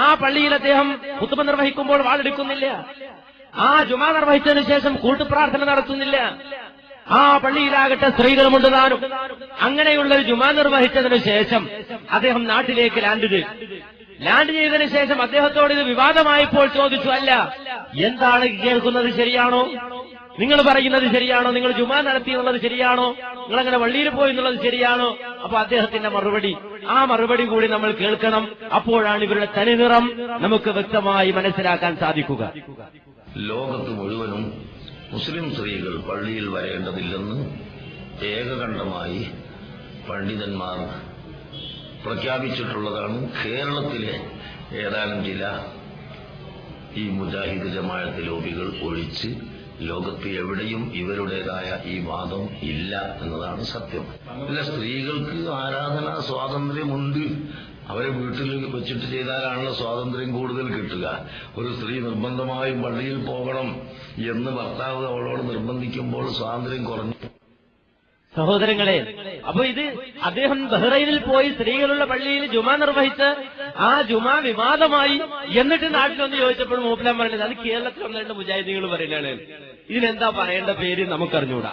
ആ പള്ളിയിൽ അദ്ദേഹം ഖുത്ബ നിർവഹിക്കുമ്പോൾ വാളെടുക്കുന്നില്ല. ആ ജുമാ നിർവഹിച്ചതിനു ശേഷം കൂട്ടുപ്രാർത്ഥന നടത്തുന്നില്ല. ആ പള്ളിയിലാകട്ടെ സ്ത്രീകളുമുണ്ട് താനും. അങ്ങനെയുള്ള ഒരു ജുമാ നിർവഹിച്ചതിനു ശേഷം അദ്ദേഹം നാട്ടിലേക്ക് ലാൻഡ് ചെയ്തതിനു ശേഷം അദ്ദേഹത്തോട് ഇത് വിവാദമായപ്പോൾ ചോദിച്ചു, അല്ല, എന്താണ് കേൾക്കുന്നത് ശരിയാണോ? നിങ്ങൾ പറയുന്നത് ശരിയാണോ? നിങ്ങൾ ജുമാ നടത്തി എന്നുള്ളത് ശരിയാണോ? നിങ്ങളങ്ങനെ പള്ളിയിൽ പോയി എന്നുള്ളത് ശരിയാണോ? അപ്പൊ അദ്ദേഹത്തിന്റെ ആ മറുപടി കൂടി നമ്മൾ കേൾക്കണം. അപ്പോഴാണ് ഇവരുടെ തനിനിറം നമുക്ക് വ്യക്തമായി മനസ്സിലാക്കാൻ സാധിക്കുക. ലോകത്ത് മുഴുവനും മുസ്ലിം സ്ത്രീകൾ പള്ളിയിൽ വരേണ്ടതില്ലെന്ന് ഏകകണ്ഠമായി പണ്ഡിതന്മാർ പ്രഖ്യാപിച്ചിട്ടുള്ളതാണ്. കേരളത്തിലെ ഏതാനും ചില ഈ മുജാഹിദ് ജമാഅത്ത് ലോബികൾ ഒഴിച്ച് ലോകത്ത് എവിടെയും ഇവരുടേതായ ഈ വാദം ഇല്ല എന്നതാണ് സത്യം. അല്ല, സ്ത്രീകൾക്ക് ആരാധനാ സ്വാതന്ത്ര്യമുണ്ട്. അവരെ വീട്ടിൽ വെച്ചിട്ട് ചെയ്താലാണല്ലോ സ്വാതന്ത്ര്യം കൂടുതൽ കിട്ടുക. ഒരു സ്ത്രീ നിർബന്ധമായും പള്ളിയിൽ പോകണം എന്ന് ഭർത്താവ് അവളോട് നിർബന്ധിക്കുമ്പോൾ സ്വാതന്ത്ര്യം കുറഞ്ഞു. സഹോദരങ്ങളെ, അപ്പൊ ഇത് അദ്ദേഹം ബഹ്റൈനിൽ പോയി സ്ത്രീകളുള്ള പള്ളിയിൽ ജുമാ നിർവഹിച്ച് ആ ജുമാ വിവാദമായി. എന്നിട്ട് നാട്ടിലൊന്ന് ചോദിച്ചപ്പോൾ മൂപ്പലാൻ പറഞ്ഞത് അത് കേരളത്തിൽ 1-2 മുജാഹിദീങ്ങൾ പറയുന്നതാണ്. ഇതിനെന്താ പറയേണ്ട പേര് നമുക്കറിഞ്ഞൂടാ.